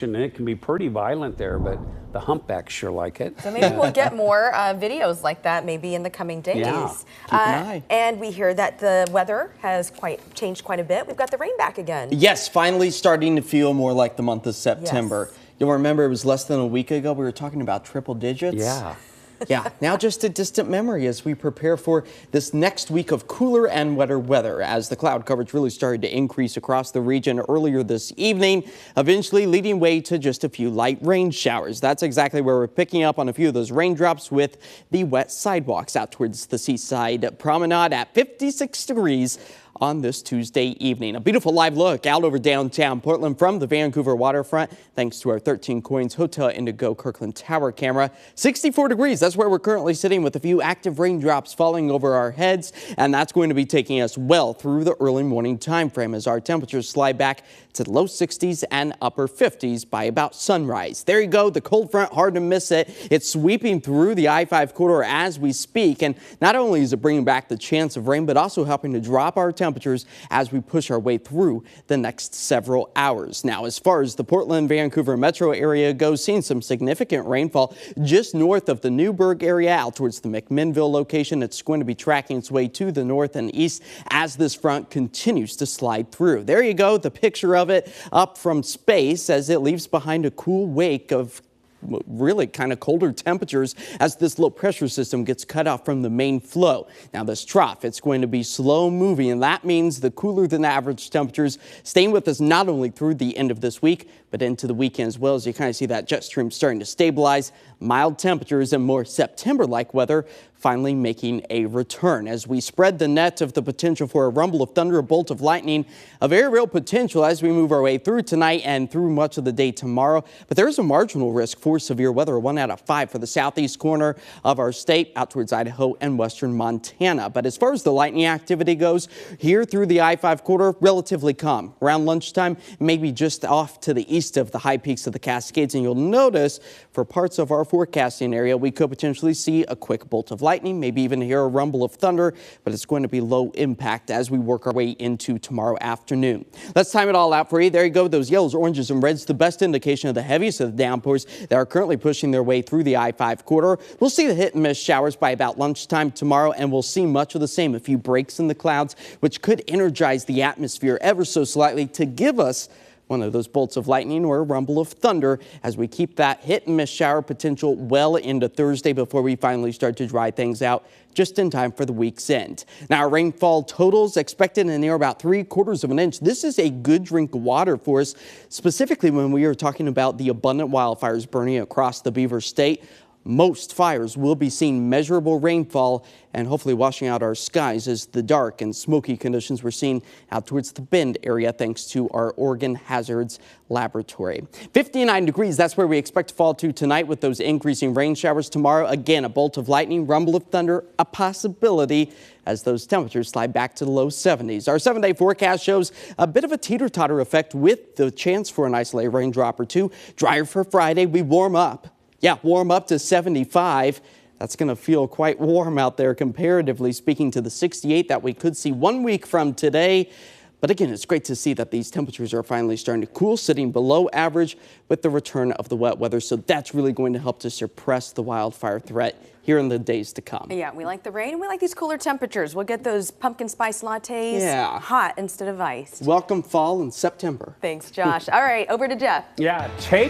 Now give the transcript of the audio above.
And it can be pretty violent there, but the humpbacks sure like it. So maybe we'll get more videos like that maybe in the coming days. Yeah. Keep an eye. And we hear that the weather has changed quite a bit. We've got the rain back again. Yes, finally starting to feel more like the month of September. Yes. You'll remember it was less than a week ago we were talking about triple digits. Yeah. Yeah, now just a distant memory as we prepare for this next week of cooler and wetter weather as the cloud coverage really started to increase across the region earlier this evening, eventually leading way to just a few light rain showers. That's exactly where we're picking up on a few of those raindrops with the wet sidewalks out towards the seaside promenade at 56 degrees on this Tuesday evening. A beautiful live look out over downtown Portland from the Vancouver waterfront, thanks to our 13 KOIN's Hotel Indigo Kirkland Tower camera. 64 degrees, that's where we're currently sitting with a few active raindrops falling over our heads, and that's going to be taking us well through the early morning time frame as our temperatures slide back to the low 60s and upper 50s by about sunrise. There you go, the cold front, hard to miss it. It's sweeping through the I-5 corridor as we speak, and not only is it bringing back the chance of rain, but also helping to drop our temperatures as we push our way through the next several hours. Now, as far as the Portland, Vancouver metro area goes, seeing some significant rainfall just north of the Newburgh area out towards the McMinnville location. It's going to be tracking its way to the north and east as this front continues to slide through. There you go, the picture of it up from space as it leaves behind a cool wake of really kind of colder temperatures as this low pressure system gets cut off from the main flow. Now this trough, it's going to be slow moving, and that means the cooler than average temperatures staying with us not only through the end of this week, but into the weekend as well, as you kind of see that jet stream starting to stabilize. Mild temperatures and more September-like weather finally making a return as we spread the net of the potential for a rumble of thunder, a bolt of lightning, a very real potential as we move our way through tonight and through much of the day tomorrow. But there is a marginal risk for severe weather, 1 out of 5 for the southeast corner of our state out towards Idaho and western Montana. But as far as the lightning activity goes, here through the I-5 corridor, relatively calm. Around lunchtime, maybe just off to the east of the high peaks of the Cascades. And you'll notice for parts of our forecasting area, we could potentially see a quick bolt of lightning, maybe even hear a rumble of thunder, but it's going to be low impact as we work our way into tomorrow afternoon. Let's time it all out for you. There you go. Those yellows, oranges, and reds, the best indication of the heaviest of the downpours that are currently pushing their way through the I-5 corridor. We'll see the hit and miss showers by about lunchtime tomorrow, and we'll see much of the same. A few breaks in the clouds, which could energize the atmosphere ever so slightly to give us one of those bolts of lightning or a rumble of thunder as we keep that hit and miss shower potential well into Thursday before we finally start to dry things out just in time for the week's end. Now, our rainfall totals expected in near about 3/4 of an inch. This is a good drink of water for us, specifically when we are talking about the abundant wildfires burning across the Beaver State. Most fires will be seeing measurable rainfall and hopefully washing out our skies as the dark and smoky conditions we're seeing out towards the Bend area thanks to our Oregon Hazards Laboratory. 59 degrees, that's where we expect to fall to tonight with those increasing rain showers tomorrow. Again, a bolt of lightning, rumble of thunder, a possibility as those temperatures slide back to the low 70s. Our 7-day forecast shows a bit of a teeter-totter effect with the chance for an isolated raindrop or two. Drier for Friday, we warm up. Yeah, warm up to 75. That's going to feel quite warm out there comparatively speaking to the 68 that we could see 1 week from today. But again, it's great to see that these temperatures are finally starting to cool, sitting below average with the return of the wet weather. So that's really going to help to suppress the wildfire threat here in the days to come. Yeah, we like the rain and we like these cooler temperatures. We'll get those pumpkin spice lattes hot instead of iced. Welcome fall in September. Thanks, Josh. All right, over to Jeff. Yeah, take